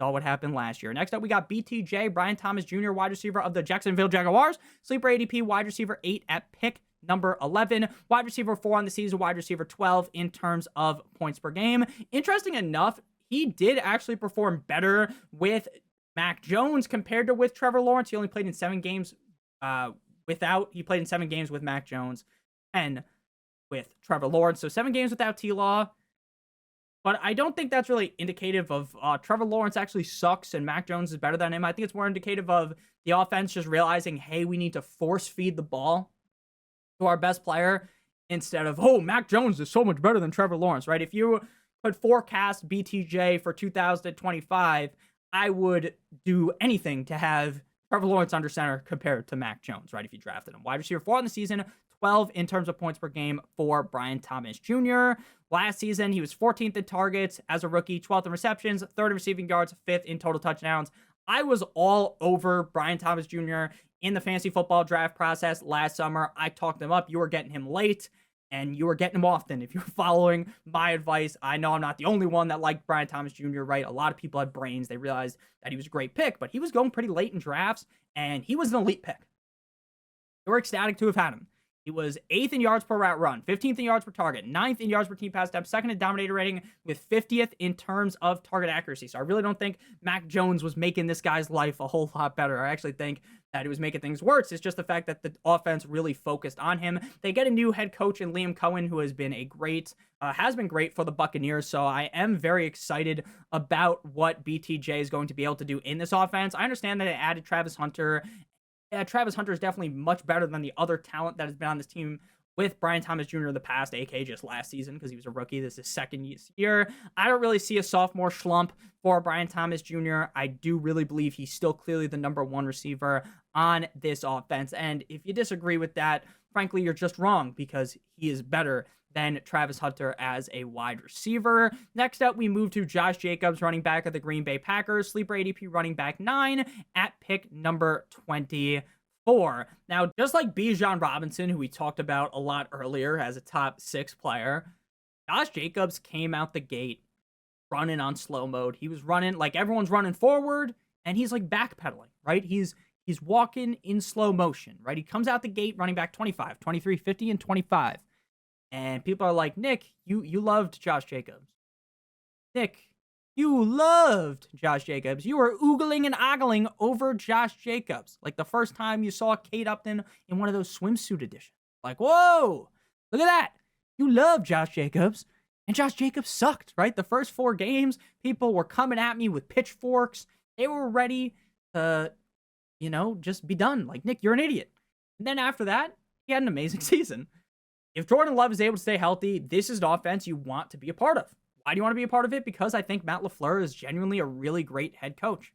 All what happened last year. Next up, we got BTJ, Brian Thomas Jr., wide receiver of the Jacksonville Jaguars. Sleeper ADP, wide receiver 8 at pick number 11. Wide receiver 4 on the season, wide receiver 12 in terms of points per game. Interesting enough, he did actually perform better with Mac Jones compared to with Trevor Lawrence. He only played in 7 games he played in 7 games with Mac Jones and with Trevor Lawrence. So 7 games without T-Law. But I don't think that's really indicative of Trevor Lawrence actually sucks and Mac Jones is better than him. I think it's more indicative of the offense just realizing, hey, we need to force feed the ball to our best player instead of, oh, Mac Jones is so much better than Trevor Lawrence, right? If you could forecast BTJ for 2025, I would do anything to have Trevor Lawrence under center compared to Mac Jones, right? If you drafted him. Wide receiver 4 on the season, 12 in terms of points per game for Brian Thomas Jr. Last season, he was 14th in targets as a rookie, 12th in receptions, 3rd in receiving yards, 5th in total touchdowns. I was all over Brian Thomas Jr. in the fantasy football draft process last summer. I talked him up. You were getting him late, and you were getting him often. If you're following my advice, I know I'm not the only one that liked Brian Thomas Jr., right? A lot of people had brains. They realized that he was a great pick, but he was going pretty late in drafts, and he was an elite pick. They were ecstatic to have had him. He was 8th in yards per route run, 15th in yards per target, 9th in yards per team pass attempt, 2nd in dominator rating, with 50th in terms of target accuracy. So I really don't think Mac Jones was making this guy's life a whole lot better. I actually think that it was making things worse. It's just the fact that the offense really focused on him. They get a new head coach in Liam Cohen, who has been great for the Buccaneers. So I am very excited about what BTJ is going to be able to do in this offense. I understand that it added Travis Hunter. Yeah, Travis Hunter is definitely much better than the other talent that has been on this team with Brian Thomas Jr. in the past, aka just last season because he was a rookie. This is his second year. I don't really see a sophomore slump for Brian Thomas Jr. I do really believe he's still clearly the number 1 receiver on this offense. And if you disagree with that, frankly, you're just wrong because he is better than Travis Hunter as a wide receiver. Next up, we move to Josh Jacobs, running back of the Green Bay Packers, sleeper ADP running back 9 at pick number 24. Now, just like Bijan Robinson, who we talked about a lot earlier as a top 6 player, Josh Jacobs came out the gate running on slow mode. He was running like everyone's running forward, and he's like backpedaling, right? He's walking in slow motion, right? He comes out the gate running back 25, 23, 50, and 25. And people are like, Nick, you loved Josh Jacobs. Nick, you loved Josh Jacobs. You were oogling and ogling over Josh Jacobs. Like the first time you saw Kate Upton in one of those swimsuit editions. Like, whoa, look at that. You love Josh Jacobs. And Josh Jacobs sucked, right? The first 4 games, people were coming at me with pitchforks. They were ready to, just be done. Like, Nick, you're an idiot. And then after that, he had an amazing season. If Jordan Love is able to stay healthy, this is an offense you want to be a part of. Why do you want to be a part of it? Because I think Matt LaFleur is genuinely a really great head coach.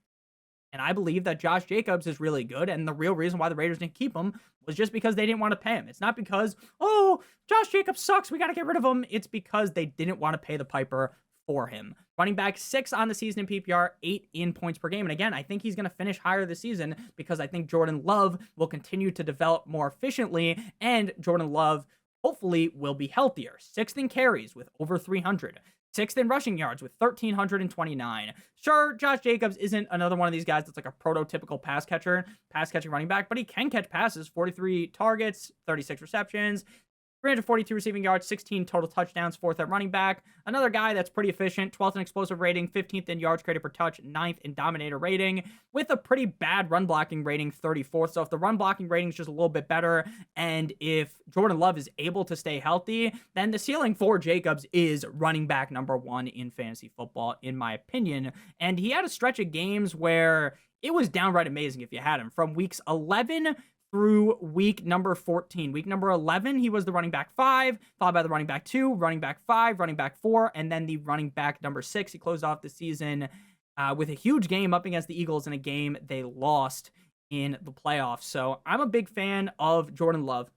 And I believe that Josh Jacobs is really good. And the real reason why the Raiders didn't keep him was just because they didn't want to pay him. It's not because, oh, Josh Jacobs sucks, we got to get rid of him. It's because they didn't want to pay the piper for him. Running back 6 on the season in PPR, 8 in points per game. And again, I think he's going to finish higher this season because I think Jordan Love will continue to develop more efficiently. And Jordan Love hopefully will be healthier. 6th in carries with over 300. 6th in rushing yards with 1,329. Sure, Josh Jacobs isn't another one of these guys that's like a prototypical pass catching running back, but he can catch passes. 43 targets, 36 receptions, 342 receiving yards, 16 total touchdowns, 4th at running back. Another guy that's pretty efficient, 12th in explosive rating, 15th in yards created per touch, 9th in dominator rating, with a pretty bad run blocking rating, 34th. So if the run blocking rating is just a little bit better, and if Jordan Love is able to stay healthy, then the ceiling for Jacobs is running back number 1 in fantasy football, in my opinion. And he had a stretch of games where it was downright amazing if you had him. From weeks 11 through week number 14. Week number 11, he was the running back 5, followed by the running back 2, running back 5, running back 4, and then the running back number 6. He closed off the season with a huge game up against the Eagles in a game they lost in the playoffs. So I'm a big fan of Jordan Love.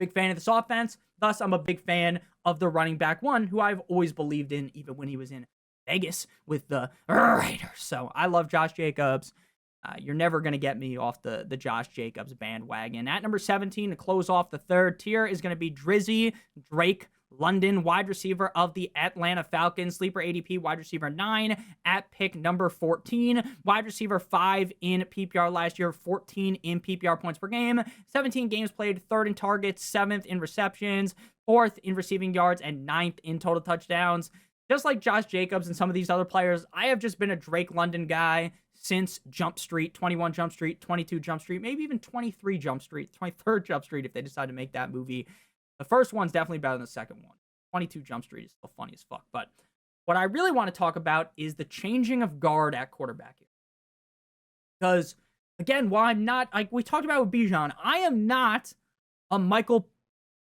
Big fan of this offense. Thus, I'm a big fan of the running back 1, who I've always believed in, even when he was in Vegas with the Raiders. So I love Josh Jacobs. You're never going to get me off the Josh Jacobs bandwagon. At number 17, to close off the 3rd tier, is going to be Drizzy Drake London, wide receiver of the Atlanta Falcons. Sleeper ADP, wide receiver 9 at pick number 14. Wide receiver 5 in PPR last year, 14 in PPR points per game. 17 games played, 3rd in targets, 7th in receptions, 4th in receiving yards, and 9th in total touchdowns. Just like Josh Jacobs and some of these other players, I have just been a Drake London guy since Jump Street, 21 Jump Street, 22 Jump Street, maybe even 23 Jump Street, 23rd Jump Street if they decide to make that movie. The first one's definitely better than the second one. 22 Jump Street is still funny as fuck. But what I really want to talk about is the changing of guard at quarterback here. Because, again, while I'm not, like we talked about with Bijan, I am not a Michael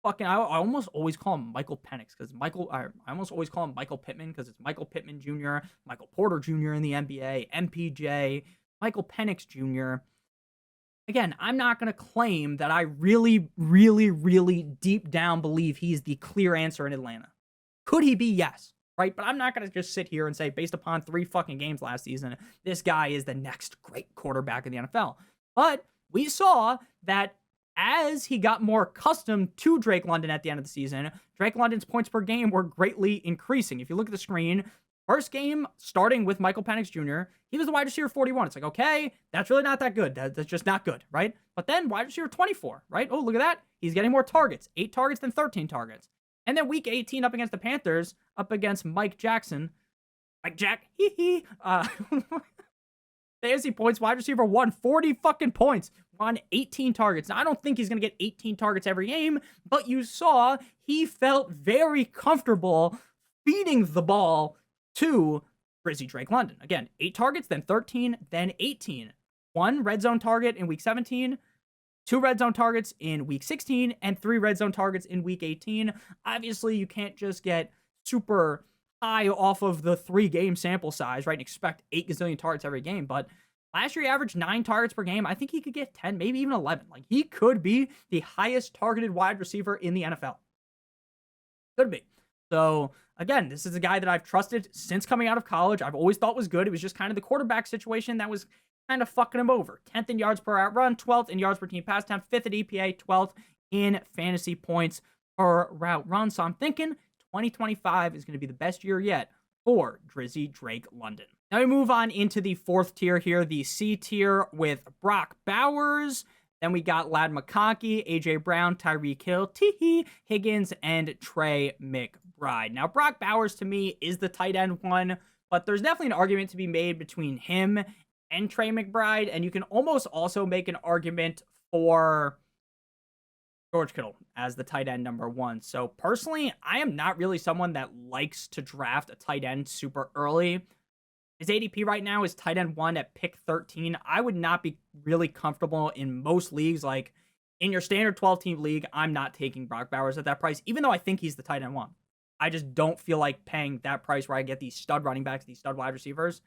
I almost always call him Michael Penix because I almost always call him Michael Pittman because it's Michael Pittman Jr., Michael Porter Jr. in the NBA, MPJ, Michael Penix Jr. Again, I'm not going to claim that I really, really, really deep down believe he's the clear answer in Atlanta. Could he be? Yes. Right? But I'm not going to just sit here and say, based upon 3 fucking games last season, this guy is the next great quarterback in the NFL. But we saw that as he got more accustomed to Drake London at the end of the season, Drake London's points per game were greatly increasing. If you look at the screen, first game starting with Michael Penix Jr., he was the wide receiver 41. It's like, okay, that's really not that good. That's just not good, right? But then wide receiver 24, right? Oh, look at that. He's getting more targets. 8 targets than 13 targets. And then week 18 up against the Panthers, up against Mike Jackson. Mike Jack, fantasy points, wide receiver 1, 40 fucking points on 18 targets. Now, I don't think he's going to get 18 targets every game, but you saw he felt very comfortable feeding the ball to Drizzy Drake London. Again, 8 targets, then 13, then 18. 1 red zone target in week 17, 2 red zone targets in week 16, and 3 red zone targets in week 18. Obviously, you can't just get super high off of the 3-game sample size, right, and expect 8 gazillion targets every game, but last year he averaged 9 targets per game. I think he could get 10, maybe even 11. Like, he could be the highest targeted wide receiver in the NFL. Could be. So, again, this is a guy that I've trusted since coming out of college. I've always thought was good. It was just kind of the quarterback situation that was kind of fucking him over. 10th in yards per out run, 12th in yards per team pass attempt, 5th at EPA, 12th in fantasy points per route run. So I'm thinking 2025 is going to be the best year yet for Drizzy Drake London. Now we move on into the 4th tier here, the C tier with Brock Bowers. Then we got Ladd McConkey, A.J. Brown, Tyreek Hill, T. Higgins, and Trey McBride. Now, Brock Bowers, to me, is the tight end one, but there's definitely an argument to be made between him and Trey McBride, and you can almost also make an argument for George Kittle as the tight end number 1. So personally, I am not really someone that likes to draft a tight end super early. His ADP right now is tight end 1 at pick 13. I would not be really comfortable in most leagues. Like in your standard 12-team league, I'm not taking Brock Bowers at that price, even though I think he's the tight end 1. I just don't feel like paying that price where I get these stud running backs, these stud wide receivers.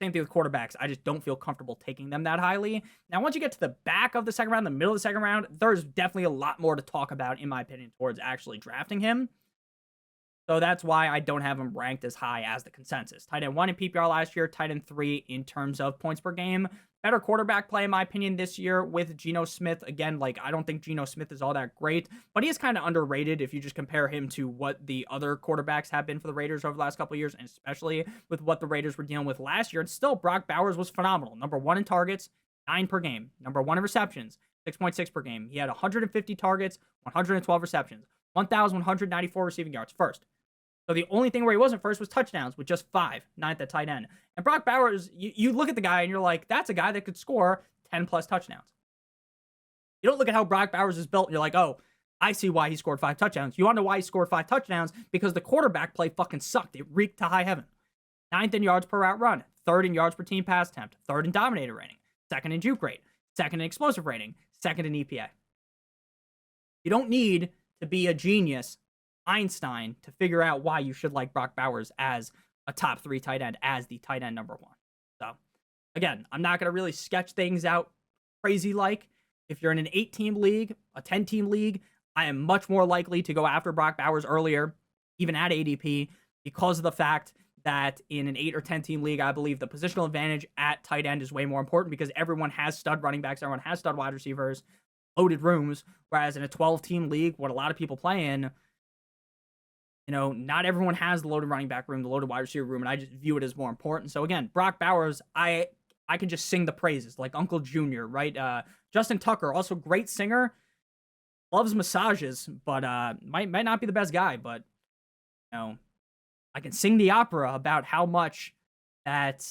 Same thing with quarterbacks. I just don't feel comfortable taking them that highly. Now, once you get to the back of the second round, the middle of the second round, there's definitely a lot more to talk about, in my opinion, towards actually drafting him. So that's why I don't have him ranked as high as the consensus. Tight end 1 in PPR last year, tight end 3 in terms of points per game. Better quarterback play, in my opinion, this year with Geno Smith. Again, like, I don't think Geno Smith is all that great, but he is kind of underrated if you just compare him to what the other quarterbacks have been for the Raiders over the last couple of years, and especially with what the Raiders were dealing with last year. And still, Brock Bowers was phenomenal. Number 1 in targets, 9 per game. Number 1 in receptions, 6.6 per game. He had 150 targets, 112 receptions, 1,194 receiving yards. First. So the only thing where he wasn't first was touchdowns with just 5, 9th at tight end. And Brock Bowers, you look at the guy and you're like, that's a guy that could score 10 plus touchdowns. You don't look at how Brock Bowers is built and you're like, oh, I see why he scored 5 touchdowns. You want to know why he scored 5 touchdowns? Because the quarterback play fucking sucked. It reeked to high heaven. 9th in yards per route run, 3rd in yards per team pass attempt, 3rd in dominator rating, 2nd in juke rate, 2nd in explosive rating, 2nd in EPA. You don't need to be a genius Einstein to figure out why you should like Brock Bowers as a top 3 tight end, as the tight end number 1. So again, I'm not going to really sketch things out crazy like. If you're in an 8-team league, a 10-team league, I am much more likely to go after Brock Bowers earlier, even at ADP, because of the fact that in an 8 or 10-team league, I believe the positional advantage at tight end is way more important because everyone has stud running backs, everyone has stud wide receivers, loaded rooms, whereas in a 12-team league, what a lot of people play in, you know, not everyone has the loaded running back room, the loaded wide receiver room, and I just view it as more important. So again, Brock Bowers, I can just sing the praises, like Uncle Junior, right? Justin Tucker, also great singer, loves massages, but might not be the best guy, but you know, I can sing the opera about how much that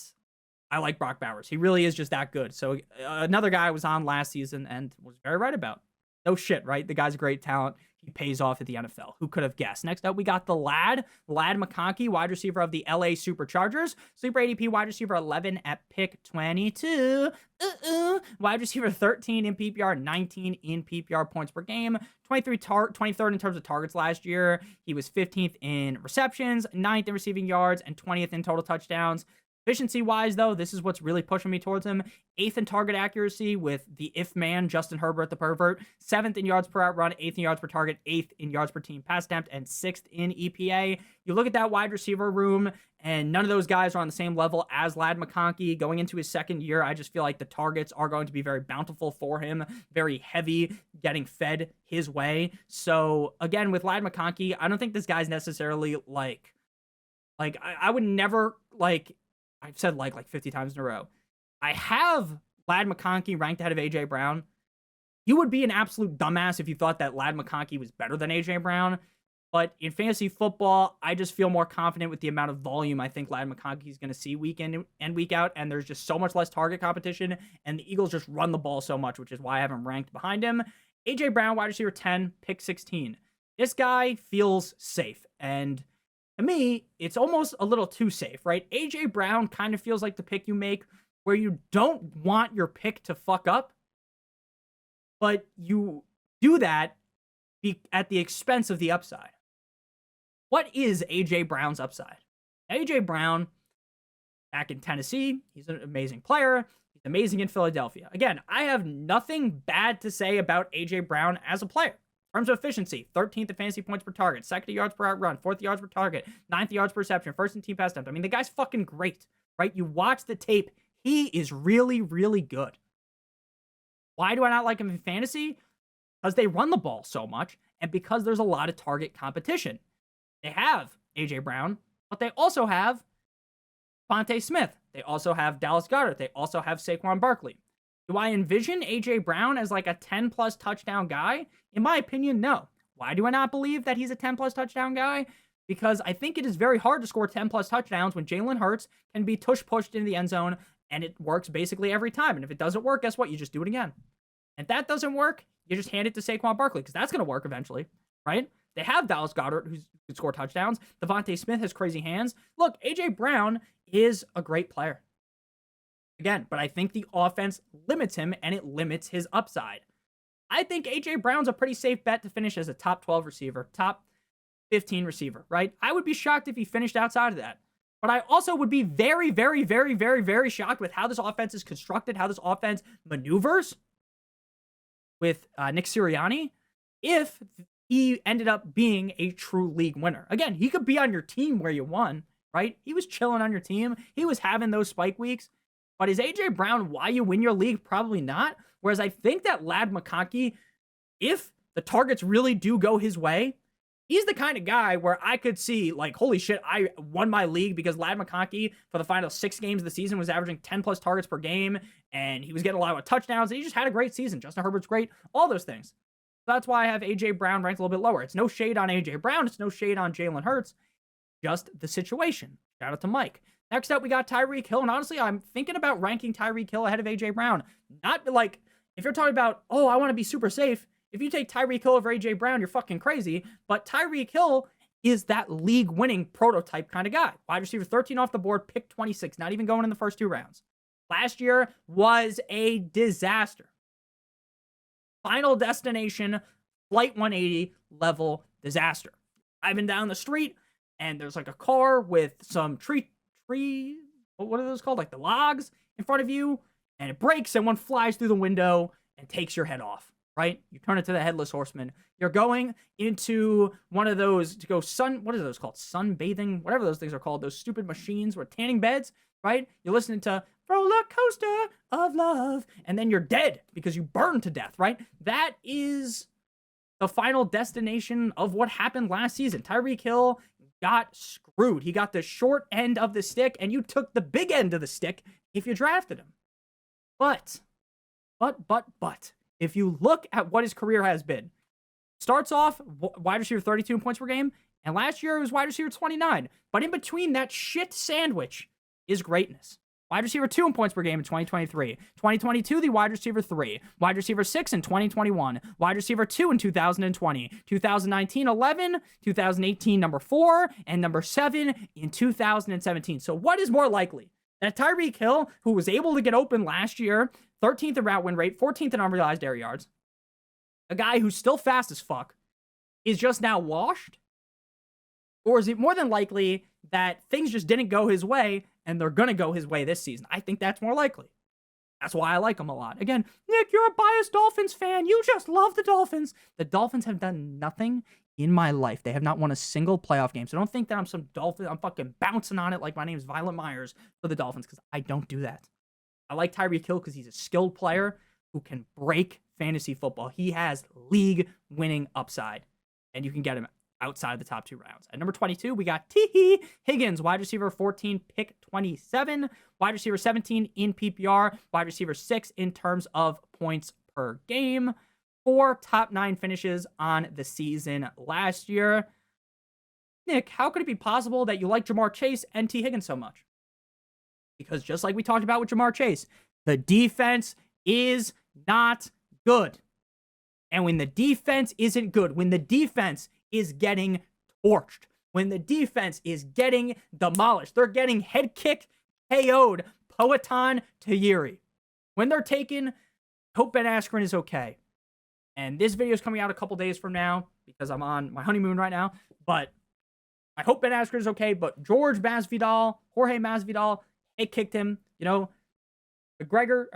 I like Brock Bowers. He really is just that good. So another guy I was on last season and was very right about. No shit, right? The guy's a great talent. He pays off at the NFL. Who could have guessed? Next up, we got Ladd McConkey, wide receiver of the LA Superchargers. Sleeper ADP, wide receiver 11 at pick 22. Wide receiver 13 in PPR, 19 in PPR points per game. 23rd in terms of targets last year. He was 15th in receptions, 9th in receiving yards, and 20th in total touchdowns. Efficiency-wise, though, this is what's really pushing me towards him. 8th in target accuracy with the if-man, Justin Herbert, the pervert. 7th in yards per out run, 8th in yards per target, 8th in yards per team pass attempt, and 6th in EPA. You look at that wide receiver room, and none of those guys are on the same level as Ladd McConkey. Going into his second year, I just feel like the targets are going to be very bountiful for him, very heavy, getting fed his way. So, again, with Ladd McConkey, I don't think this guy's necessarily, I would never, I've said like 50 times in a row. I have Ladd McConkey ranked ahead of A.J. Brown. You would be an absolute dumbass if you thought that Ladd McConkey was better than A.J. Brown. But in fantasy football, I just feel more confident with the amount of volume I think Ladd McConkey is going to see week in and week out. And there's just so much less target competition. And the Eagles just run the ball so much, which is why I have him ranked behind him. A.J. Brown, wide receiver 10, pick 16. This guy feels safe. And to me, it's almost a little too safe, right? A.J. Brown kind of feels like the pick you make where you don't want your pick to fuck up, but you do that at the expense of the upside. What is A.J. Brown's upside? A.J. Brown, back in Tennessee, he's an amazing player. He's amazing in Philadelphia. Again, I have nothing bad to say about A.J. Brown as a player. In terms of efficiency, 13th in fantasy points per target, 2nd in yards per out run, 4th yards per target, 9th yards per reception, 1st in team pass attempt. I mean, the guy's fucking great, right? You watch the tape, he is really, really good. Why do I not like him in fantasy? Because they run the ball so much, and because there's a lot of target competition. They have A.J. Brown, but they also have Devontae Smith. They also have Dallas Goedert. They also have Saquon Barkley. Do I envision A.J. Brown as like a 10-plus touchdown guy? In my opinion, no. Why do I not believe that he's a 10-plus touchdown guy? Because I think it is very hard to score 10-plus touchdowns when Jalen Hurts can be tush-pushed into the end zone, and it works basically every time. And if it doesn't work, guess what? You just do it again. If that doesn't work, You just hand it to Saquon Barkley because that's going to work eventually, right? They have Dallas Goedert, who can score touchdowns. Devontae Smith has crazy hands. Look, A.J. Brown is a great player. Again, but I think the offense limits him and it limits his upside. I think A.J. Brown's a pretty safe bet to finish as a top 12 receiver, top 15 receiver, right? I would be shocked if he finished outside of that. But I also would be very, very, very, very, very shocked with how this offense is constructed, how this offense maneuvers with Nick Sirianni, if he ended up being a true league winner. Again, he could be on your team where you won, right? He was chilling on your team. He was having those spike weeks. But is A.J. Brown why you win your league? Probably not. Whereas I think that Ladd McConkey, if the targets really do go his way, he's the kind of guy where I could see, like, holy shit, I won my league because Ladd McConkey, for the final 6 games of the season, was averaging 10-plus targets per game, and he was getting a lot of touchdowns, and he just had a great season. Justin Herbert's great, all those things. So that's why I have A.J. Brown ranked a little bit lower. It's no shade on A.J. Brown. It's no shade on Jalen Hurts. Just the situation. Shout out to Mike. Next up, we got Tyreek Hill, and honestly, I'm thinking about ranking Tyreek Hill ahead of A.J. Brown. Not like, if you're talking about, oh, I want to be super safe, if you take Tyreek Hill over A.J. Brown, you're fucking crazy. But Tyreek Hill is that league-winning prototype kind of guy. Wide receiver 13 off the board, pick 26, not even going in the first 2 rounds. Last year was a disaster. Final destination, flight 180 level disaster. Driving down the street, and there's like a car with some tree, what are those called? Like the logs in front of you, and it breaks, and one flies through the window and takes your head off, right? You turn it to the headless horseman. You're going into one of those to go what are those called? Sunbathing, whatever those things are called, those stupid machines with tanning beds, right? You're listening to Roller Coaster of Love, and then you're dead because you burned to death, right? That is the final destination of what happened last season. Tyreek Hill got screwed. He got the short end of the stick, and you took the big end of the stick if you drafted him. But, if you look at what his career has been, starts off wide receiver 32 in points per game, and last year it was wide receiver 29. But in between that shit sandwich is greatness. Wide receiver 2 in points per game in 2023. 2022, the wide receiver 3. Wide receiver 6 in 2021. Wide receiver 2 in 2020. 2019, 11. 2018, number 4. And number 7 in 2017. So what is more likely? That Tyreek Hill, who was able to get open last year, 13th in route win rate, 14th in unrealized air yards, a guy who's still fast as fuck, is just now washed? Or is it more than likely that things just didn't go his way and they're going to go his way this season? I think that's more likely. That's why I like him a lot. Again, Nick, you're a biased Dolphins fan. You just love the Dolphins. The Dolphins have done nothing in my life. They have not won a single playoff game. So don't think that I'm some Dolphin. I'm fucking bouncing on it like my name's Violet Myers for the Dolphins, because I don't do that. I like Tyreek Hill because he's a skilled player who can break fantasy football. He has league-winning upside, and you can get him outside the top 2 rounds. At number 22, we got T. Higgins, wide receiver 14, pick 27, wide receiver 17 in PPR, wide receiver 6 in terms of points per game. 4 top 9 finishes on the season last year. Nick, how could it be possible that you like Jamar Chase and T. Higgins so much? Because just like we talked about with Jamar Chase, the defense is not good. And when the defense isn't good, when the defense is getting torched, when the defense is getting demolished, they're getting head kicked, KO'd, Poetan to Yuri. When they're taken, hope Ben Askren is okay. And this video is coming out a couple days from now because I'm on my honeymoon right now. But I hope Ben Askren is okay. But Jorge Masvidal, it kicked him. You know, McGregor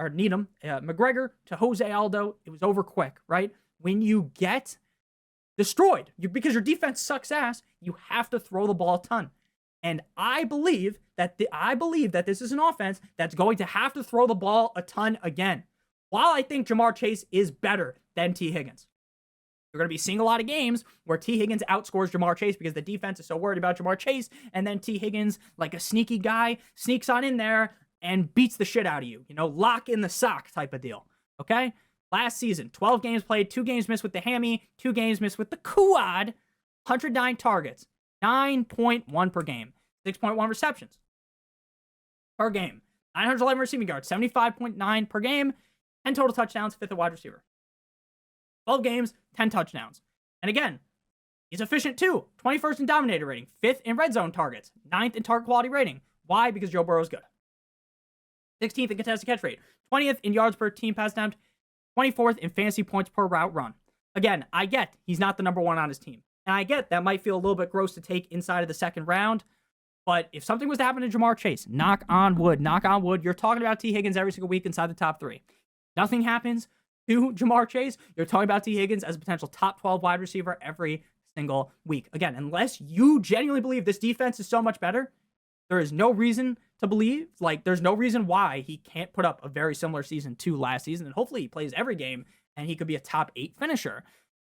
to Jose Aldo. It was over quick, right? When you get destroyed because your defense sucks ass, you have to throw the ball a ton. And I believe that this is an offense that's going to have to throw the ball a ton again. While I think Jamar Chase is better than T. Higgins, you're going to be seeing a lot of games where T. Higgins outscores Jamar Chase because the defense is so worried about Jamar Chase, and then T. Higgins, like a sneaky guy, sneaks on in there and beats the shit out of you. You know, lock in the sock type of deal. Okay? Last season, 12 games played, 2 games missed with the hammy, 2 games missed with the quad, 109 targets, 9.1 per game, 6.1 receptions per game, 911 receiving yards, 75.9 per game, and total touchdowns, 5th at wide receiver. 12 games, 10 touchdowns. And again, he's efficient too. 21st in dominator rating, 5th in red zone targets, 9th in target quality rating. Why? Because Joe Burrow's good. 16th in contested catch rate, 20th in yards per team pass attempt, 24th in fantasy points per route run. Again, I get he's not the number one on his team. And I get that might feel a little bit gross to take inside of the second round. But if something was to happen to Jamar Chase, knock on wood, you're talking about T. Higgins every single week inside the top 3. Nothing happens to Jamar Chase, you're talking about T. Higgins as a potential top 12 wide receiver every single week. Again, unless you genuinely believe this defense is so much better, there is no reason to believe, there's no reason why he can't put up a very similar season to last season. And hopefully he plays every game and he could be a top 8 finisher.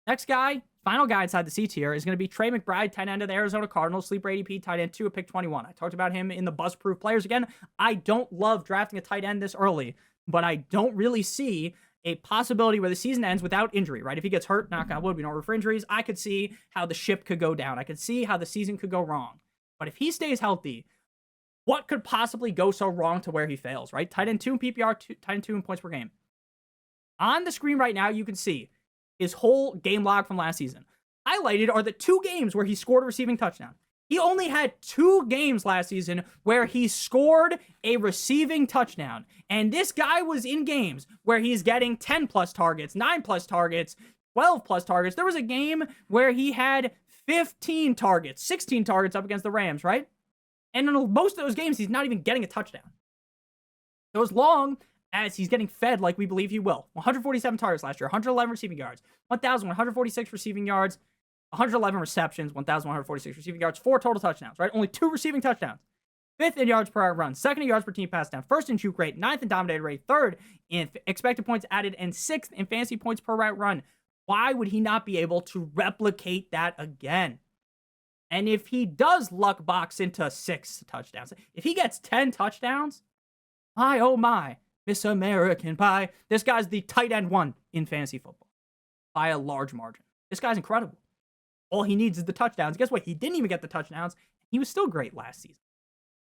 Next guy, final guy inside the C tier is going to be Trey McBride, tight end of the Arizona Cardinals, sleeper ADP, tight end 2 at pick 21. I talked about him in the bust-proof players. Again, I don't love drafting a tight end this early, but I don't really see a possibility where the season ends without injury, right? If he gets hurt, knock on wood, we don't root for injuries, I could see how the ship could go down. I could see how the season could go wrong. But if he stays healthy, what could possibly go so wrong to where he fails, right? Tight end 2 in PPR, tight end 2 in points per game. On the screen right now, you can see his whole game log from last season. Highlighted are the 2 games where he scored a receiving touchdown. He only had 2 games last season where he scored a receiving touchdown. And this guy was in games where he's getting 10 plus targets, 9 plus targets, 12 plus targets. There was a game where he had 15 targets, 16 targets up against the Rams, right? And in most of those games, he's not even getting a touchdown. So as long as he's getting fed like we believe he will. 147 targets last year, 111 receiving yards, 1,146 receiving yards, 111 receptions, 1,146 receiving yards, 4 total touchdowns, right? Only 2 receiving touchdowns. 5th in yards per run, 2nd in yards per team pass down, 1st in juke rate, 9th in dominator rate, 3rd in expected points added, and 6th in fantasy points per route run. Why would he not be able to replicate that again? And if he does luck box into 6 touchdowns, if he gets 10 touchdowns, my oh my, Miss American Pie, this guy's the tight end 1 in fantasy football by a large margin. This guy's incredible. All he needs is the touchdowns. Guess what? He didn't even get the touchdowns. He was still great last season.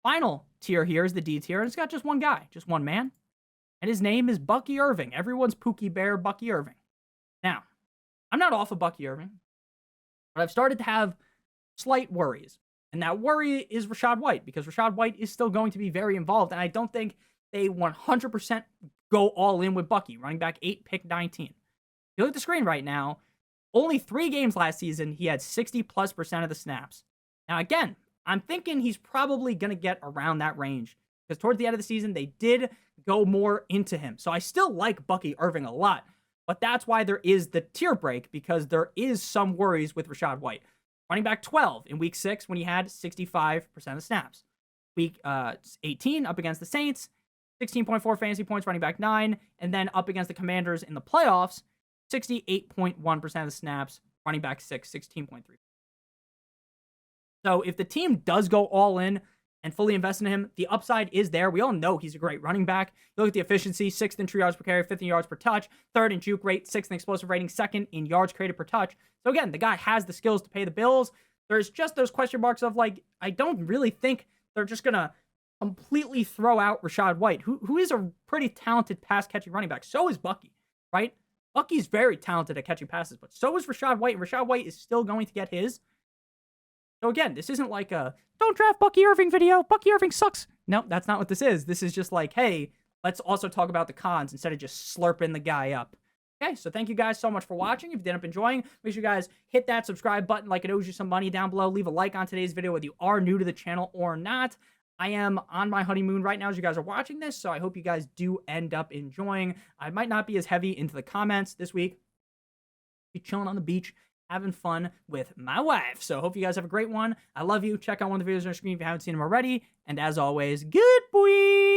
Final tier here is the D tier, and it's got just one guy, just one man. And his name is Bucky Irving. Everyone's Pookie Bear, Bucky Irving. Now, I'm not off of Bucky Irving, but I've started to have slight worries. And that worry is Rachaad White, because Rachaad White is still going to be very involved. And I don't think they 100% go all in with Bucky, running back 8, pick 19. If you look at the screen right now, only 3 games last season, he had 60+% of the snaps. Now, again, I'm thinking he's probably going to get around that range, because towards the end of the season, they did go more into him. So I still like Bucky Irving a lot, but that's why there is the tier break, because there is some worries with Rachaad White. Running back 12 in week 6 when he had 65% of snaps. Week 18 up against the Saints, 16.4 fantasy points, running back 9, and then up against the Commanders in the playoffs, 68.1% of the snaps, running back 6, 16.3. So if the team does go all in and fully invest in him, the upside is there. We all know he's a great running back. You look at the efficiency, 6th in true yards per carry, 5th in yards per touch, 3rd in juke rate, 6th in explosive rating, 2nd in yards created per touch. So again, the guy has the skills to pay the bills. There's just those question marks of I don't really think they're just going to completely throw out Rachaad White, who is a pretty talented pass-catching running back. So is Bucky, right? Bucky's very talented at catching passes, but so is Rachaad White, and Rachaad White is still going to get his. So again, this isn't like a, don't draft Bucky Irving video, Bucky Irving sucks. No, that's not what this is. This is just hey, let's also talk about the cons instead of just slurping the guy up. Okay, so thank you guys so much for watching. If you did end up enjoying, make sure you guys hit that subscribe button like it owes you some money down below. Leave a like on today's video whether you are new to the channel or not. I am on my honeymoon right now as you guys are watching this, so I hope you guys do end up enjoying. I might not be as heavy into the comments this week. Be chilling on the beach, having fun with my wife. So hope you guys have a great one. I love you. Check out one of the videos on the screen if you haven't seen them already. And as always, good boy.